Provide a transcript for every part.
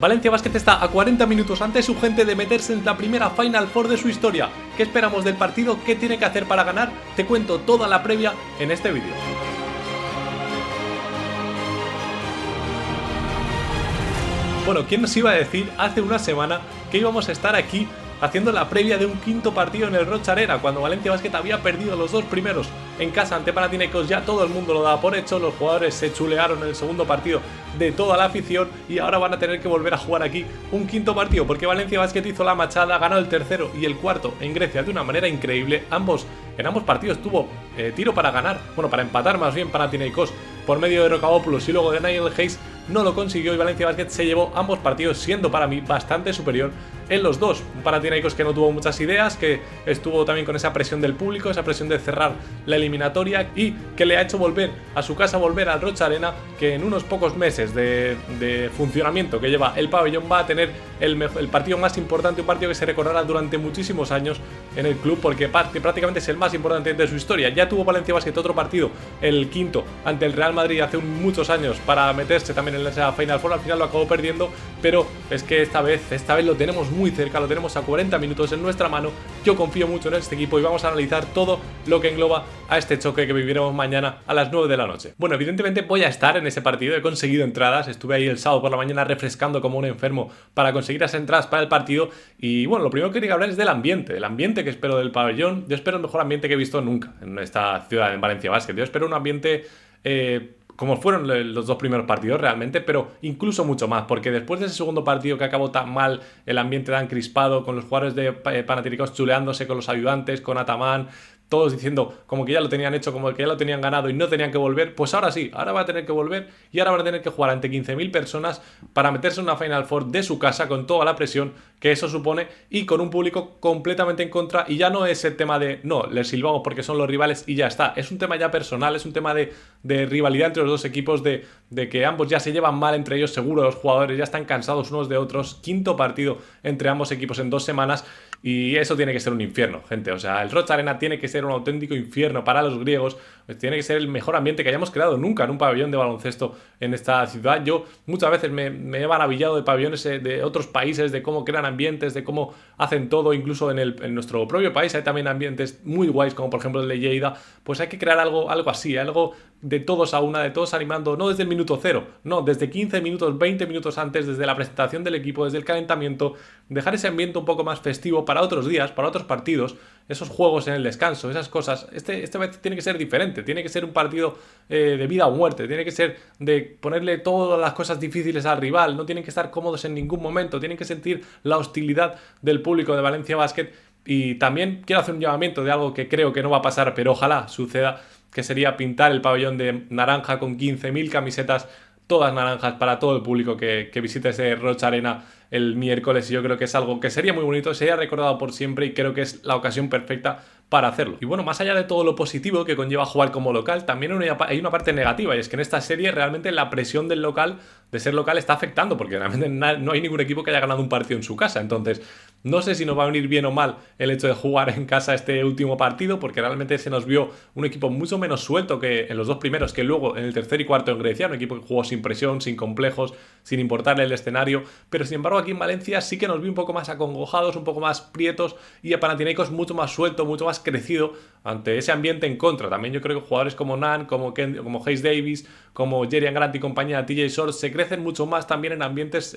Valencia Basket está a 40 minutos ante su gente de meterse en la primera Final Four de su historia. ¿Qué esperamos del partido? ¿Qué tiene que hacer para ganar? Te cuento toda la previa en este vídeo. Bueno, ¿quién nos iba a decir hace una semana que íbamos a estar aquí haciendo la previa de un quinto partido en el Roig Arena, cuando Valencia Basket había perdido los dos primeros en casa ante Panathinaikos? Ya todo el mundo lo daba por hecho, los jugadores se chulearon en el segundo partido de toda la afición y ahora van a tener que volver a jugar aquí un quinto partido, porque Valencia Basket hizo la machada, ganó el tercero y el cuarto en Grecia de una manera increíble. En ambos partidos tuvo tiro para ganar, bueno, para empatar más bien Panathinaikos por medio de Rocabopoulos y luego de Nigel Hayes. No lo consiguió y Valencia Basket se llevó ambos partidos, siendo para mí bastante superior en los dos. Un Panathinaikos que no tuvo muchas ideas, que estuvo también con esa presión del público, esa presión de cerrar la eliminatoria y que le ha hecho volver a su casa, volver al Roig Arena, que en unos pocos meses de funcionamiento que lleva el pabellón va a tener el partido más importante, un partido que se recordará durante muchísimos años en el club, porque prácticamente es el más importante de su historia. Ya tuvo Valencia Basket otro partido, el quinto, ante el Real Madrid hace muchos años para meterse también en esa Final Four. Al final lo acabó perdiendo, pero es que esta vez lo tenemos muy cerca, lo tenemos a 40 minutos en nuestra mano. Yo confío mucho en este equipo y vamos a analizar todo lo que engloba a este choque que viviremos mañana a las 9 de la noche. Bueno, evidentemente voy a estar en ese partido, he conseguido entradas, estuve ahí el sábado por la mañana refrescando como un enfermo para conseguir esas entradas para el partido. Y bueno, lo primero que quería hablar es del ambiente que espero del pabellón. Yo espero el mejor ambiente que he visto nunca en esta ciudad, en Valencia Basket. Yo espero un ambiente como fueron los dos primeros partidos realmente, pero incluso mucho más, porque después de ese segundo partido que acabó tan mal, el ambiente tan crispado, con los jugadores de Panathinaikos chuleándose con los ayudantes, con Ataman, todos diciendo como que ya lo tenían hecho, como que ya lo tenían ganado y no tenían que volver, pues ahora sí, ahora va a tener que volver y ahora va a tener que jugar ante 15.000 personas para meterse en una Final Four de su casa con toda la presión que eso supone y con un público completamente en contra. Y ya no es el tema de, no, les silbamos porque son los rivales y ya está, es un tema ya personal, es un tema de rivalidad entre los dos equipos, de que ambos ya se llevan mal entre ellos, seguro los jugadores ya están cansados unos de otros. Quinto partido entre ambos equipos en 2 semanas y eso tiene que ser un infierno, gente. O sea, el Roig Arena tiene que ser un auténtico infierno para los griegos. Tiene que ser el mejor ambiente que hayamos creado nunca en un pabellón de baloncesto en esta ciudad. Yo muchas veces me he maravillado de pabellones de otros países, de cómo crean ambientes, de cómo hacen todo. Incluso en nuestro propio país hay también ambientes muy guays, como por ejemplo el de Lleida. Pues hay que crear algo así, algo de todos a una, de todos animando, no desde el minuto cero, no, desde 15 minutos, 20 minutos antes, desde la presentación del equipo, desde el calentamiento, dejar ese ambiente un poco más festivo para otros días, para otros partidos, esos juegos en el descanso, esas cosas. Esta vez tiene que ser diferente, tiene que ser un partido de vida o muerte, tiene que ser de ponerle todas las cosas difíciles al rival, no tienen que estar cómodos en ningún momento, tienen que sentir la hostilidad del público de Valencia Basket. Y también quiero hacer un llamamiento de algo que creo que no va a pasar, pero ojalá suceda, que sería pintar el pabellón de naranja con 15.000 camisetas, todas naranjas, para todo el público que visite ese Roig Arena el miércoles. Y yo creo que es algo que sería muy bonito, sería recordado por siempre y creo que es la ocasión perfecta para hacerlo. Y bueno, más allá de todo lo positivo que conlleva jugar como local, también hay una parte negativa, y es que en esta serie realmente la presión del local, de ser local, está afectando, porque realmente no hay ningún equipo que haya ganado un partido en su casa. Entonces no sé si nos va a venir bien o mal el hecho de jugar en casa este último partido, porque realmente se nos vio un equipo mucho menos suelto que en los dos primeros, que luego en el tercer y cuarto en Grecia, un equipo que jugó sin presión, sin complejos, sin importarle el escenario. Pero sin embargo aquí en Valencia sí que nos vi un poco más acongojados, un poco más prietos, y a Panathinaikos mucho más suelto, mucho más crecido ante ese ambiente en contra. También yo creo que jugadores como Nan, como Hayes Davis, como Jerian Grant y compañía, TJ Short, se crecen mucho más también en ambientes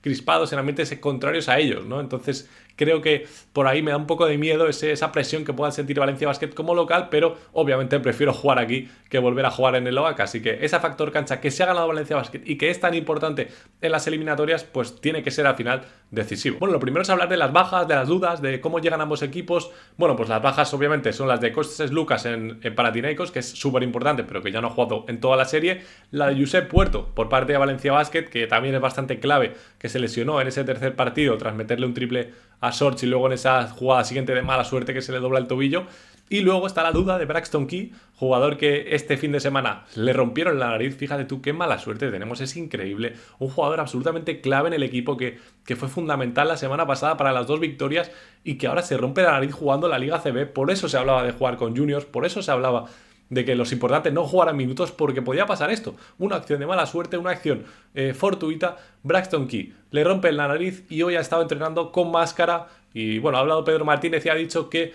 crispados, en ambientes contrarios a ellos, ¿no? Entonces creo que por ahí me da un poco de miedo esa presión que pueda sentir Valencia Basket como local, pero obviamente prefiero jugar aquí que volver a jugar en el OAC. Así que ese factor cancha que se ha ganado Valencia Basket y que es tan importante en las eliminatorias, pues tiene que ser al final decisivo. Bueno, lo primero es hablar de las bajas, de las dudas, de cómo llegan ambos equipos. Bueno, pues las bajas obviamente son las de Kostas Lucas en Panathinaikos, que es súper importante, pero que ya no ha jugado en toda la serie. La de Josep Puerto por parte de Valencia Basket, que también es bastante clave, que se lesionó en ese tercer partido tras meterle un triple a Sorge y luego en esa jugada siguiente de mala suerte que se le dobla el tobillo. Y luego está la duda de Braxton Key, jugador que este fin de semana le rompieron la nariz. Fíjate tú qué mala suerte tenemos, es increíble. Un jugador absolutamente clave en el equipo que fue fundamental la semana pasada para las 2 victorias y que ahora se rompe la nariz jugando la Liga CB. Por eso se hablaba de jugar con juniors, por eso se hablaba de que los importantes no jugaran minutos porque podía pasar esto. Una acción de mala suerte, una acción fortuita, Braxton Key le rompe la nariz y hoy ha estado entrenando con máscara y bueno, ha hablado Pedro Martínez y ha dicho que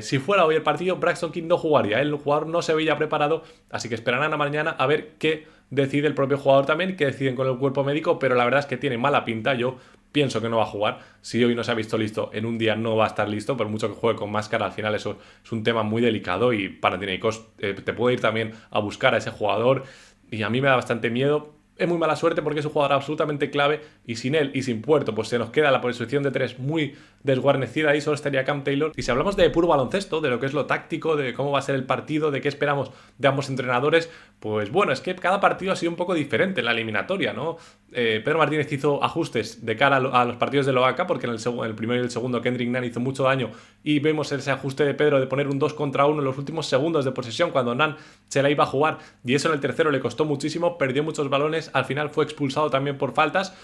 si fuera hoy el partido, Braxton King no jugaría. El jugador no se veía preparado, así que esperarán a mañana a ver qué decide el propio jugador también, qué deciden con el cuerpo médico, pero la verdad es que tiene mala pinta. Yo pienso que no va a jugar. Si hoy no se ha visto listo, en un día no va a estar listo, por mucho que juegue con máscara, al final eso es un tema muy delicado y Panathinaikos te puede ir también a buscar a ese jugador y a mí me da bastante miedo. Es muy mala suerte porque es un jugador absolutamente clave y sin él y sin Puerto pues se nos queda la posición de 3 muy desguarnecida y solo estaría Cam Taylor. Y si hablamos de puro baloncesto, de lo que es lo táctico, de cómo va a ser el partido, de qué esperamos de ambos entrenadores, pues bueno, es que cada partido ha sido un poco diferente en la eliminatoria, ¿no? Pedro Martínez hizo ajustes de cara a los partidos de Loaca porque en el primero y el segundo Kendrick Nunn hizo mucho daño y vemos ese ajuste de Pedro de poner un 2 contra 1 en los últimos segundos de posesión cuando Nunn se la iba a jugar y eso en el tercero le costó muchísimo, perdió muchos balones, al final fue expulsado también por faltas.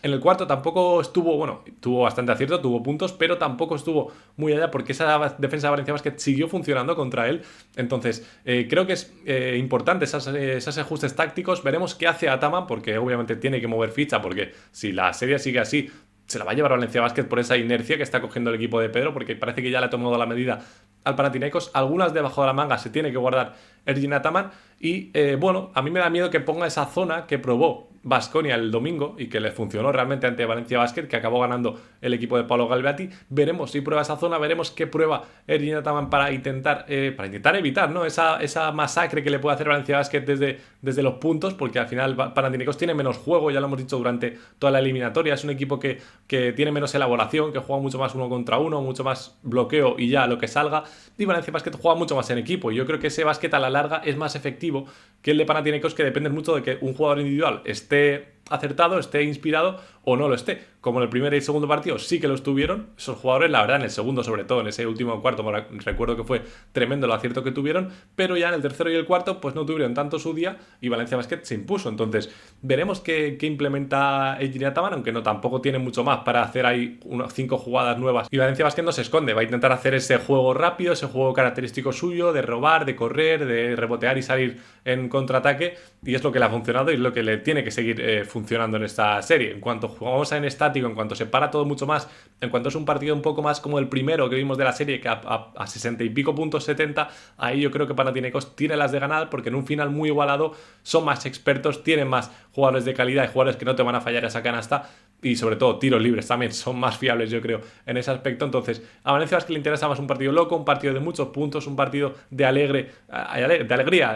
En el cuarto tampoco estuvo, bueno, tuvo bastante acierto, tuvo puntos, pero tampoco estuvo muy allá porque esa defensa de Valencia Basket siguió funcionando contra él. Entonces, creo que es importante esos ajustes tácticos. Veremos qué hace Ataman, porque obviamente tiene que mover ficha, porque si la serie sigue así, se la va a llevar Valencia Basket por esa inercia que está cogiendo el equipo de Pedro, porque parece que ya le ha tomado la medida al Panathinaikos. Algunas debajo de la manga se tiene que guardar Ergin Ataman y bueno, a mí me da miedo que ponga esa zona que probó Baskonia el domingo y que le funcionó realmente ante Valencia Basket, que acabó ganando el equipo de Paolo Galvati. Veremos si prueba esa zona, veremos qué prueba Ergin Ataman para intentar evitar, ¿no? esa masacre que le puede hacer Valencia Basket desde los puntos, porque al final Panathinaikos tiene menos juego, ya lo hemos dicho durante toda la eliminatoria, es un equipo que tiene menos elaboración, que juega mucho más uno contra uno, mucho más bloqueo y ya lo que salga, y Valencia Basket juega mucho más en equipo, y yo creo que ese básquet a la larga es más efectivo que el de Panathinaikos, que depende mucho de que un jugador individual esté acertado, esté inspirado o no lo esté. Como en el primer y el segundo partido sí que lo estuvieron esos jugadores, la verdad en el segundo sobre todo, en ese último cuarto, recuerdo que fue tremendo el acierto que tuvieron, pero ya en el tercero y el cuarto pues no tuvieron tanto su día y Valencia Basket se impuso. Entonces veremos qué implementa Ergin Ataman, aunque no tampoco tiene mucho más para hacer ahí unas 5 jugadas nuevas y Valencia Basket no se esconde, va a intentar hacer ese juego rápido, ese juego característico suyo de robar, de correr, de rebotear y salir en contraataque, y es lo que le ha funcionado y es lo que le tiene que seguir funcionando en esta serie. En cuanto jugamos en estático, en cuanto se para todo mucho más, en cuanto es un partido un poco más como el primero que vimos de la serie, que a 60 y pico puntos, 70, ahí yo creo que Panathinaikos tiene las de ganar, porque en un final muy igualado son más expertos, tienen más jugadores de calidad y jugadores que no te van a fallar esa canasta, y sobre todo tiros libres también son más fiables, yo creo, en ese aspecto. Entonces a Valencia Basket le interesa más un partido loco, un partido de muchos puntos, un partido de alegría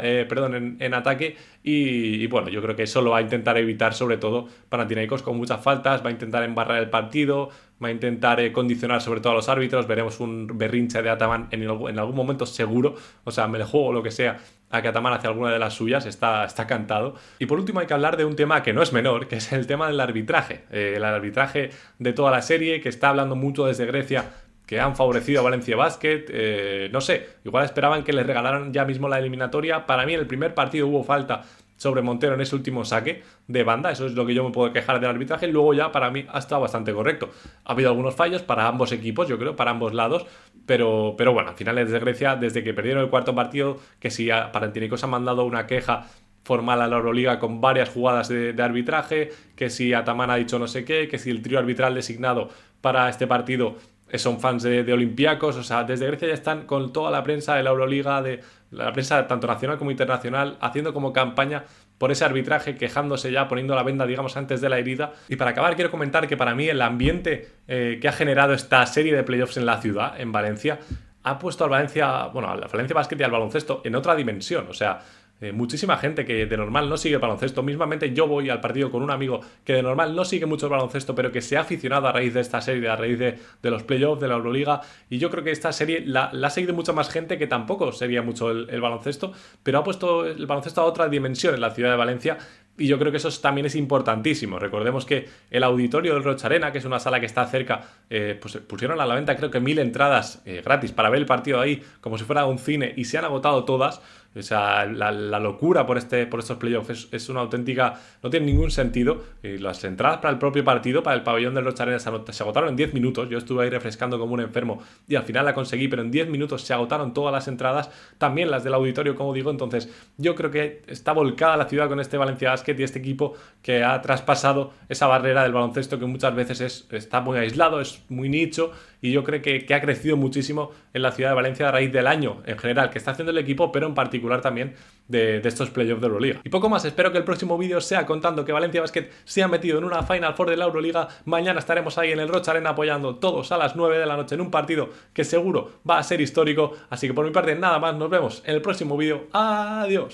en ataque, y bueno, yo creo que eso lo va a intentar evitar sobre todo Panathinaikos con muchas faltas, va a intentar embarrar el partido, va a intentar condicionar sobre todo a los árbitros. Veremos un berrinche de Ataman en algún momento seguro, o sea, me le juego lo que sea a que Ataman hace alguna de las suyas, está cantado. Y por último hay que hablar de un tema que no es menor, que es el tema del arbitraje. El arbitraje de toda la serie, que está hablando mucho desde Grecia, que han favorecido a Valencia Basket. No sé, igual esperaban que les regalaran ya mismo la eliminatoria. Para mí en el primer partido hubo falta sobre Montero en ese último saque de banda, eso es lo que yo me puedo quejar del arbitraje. Luego ya para mí ha estado bastante correcto. Ha habido algunos fallos para ambos equipos, yo creo, para ambos lados, pero bueno, al final desde Grecia, desde que perdieron el cuarto partido, que si a Panathinaikos han mandado una queja formal a la Euroliga con varias jugadas de arbitraje, que si Ataman ha dicho no sé qué, que si el trío arbitral designado para este partido son fans de Olympiacos. O sea, desde Grecia ya están con toda la prensa de la Euroliga, de la prensa tanto nacional como internacional, haciendo como campaña por ese arbitraje, quejándose ya, poniendo la venda, digamos, antes de la herida. Y para acabar, quiero comentar que para mí el ambiente que ha generado esta serie de playoffs en la ciudad, en Valencia, ha puesto al Valencia Basket y al baloncesto en otra dimensión. O sea, muchísima gente que de normal no sigue el baloncesto. Mismamente yo voy al partido con un amigo que de normal no sigue mucho el baloncesto, pero que se ha aficionado a raíz de esta serie, a raíz de los playoffs, de la Euroliga, y yo creo que esta serie la ha seguido mucha más gente que tampoco seguía mucho el baloncesto, pero ha puesto el baloncesto a otra dimensión en la ciudad de Valencia. Y yo creo que eso también es importantísimo. Recordemos que el auditorio del Roig Arena, que es una sala que está cerca, pues pusieron a la venta creo que 1000 entradas gratis para ver el partido ahí, como si fuera un cine, y se han agotado todas. O sea, la locura por estos playoffs es una auténtica... No tiene ningún sentido. Y las entradas para el propio partido, para el pabellón del Rocha Arena, se agotaron en 10 minutos. Yo estuve ahí refrescando como un enfermo y al final la conseguí, pero en 10 minutos se agotaron todas las entradas, también las del auditorio, como digo. Entonces yo creo que está volcada la ciudad con este Valencia Basket y este equipo que ha traspasado esa barrera del baloncesto que muchas veces está muy aislado, es muy nicho, y yo creo que ha crecido muchísimo en la ciudad de Valencia a raíz del año en general que está haciendo el equipo, pero en particular también de estos playoffs de Euroliga. Y poco más, espero que el próximo vídeo sea contando que Valencia Basket se ha metido en una Final Four de la Euroliga. Mañana estaremos ahí en el Rocha Arena apoyando todos a las 9 de la noche en un partido que seguro va a ser histórico. Así que por mi parte nada más, nos vemos en el próximo vídeo. Adiós.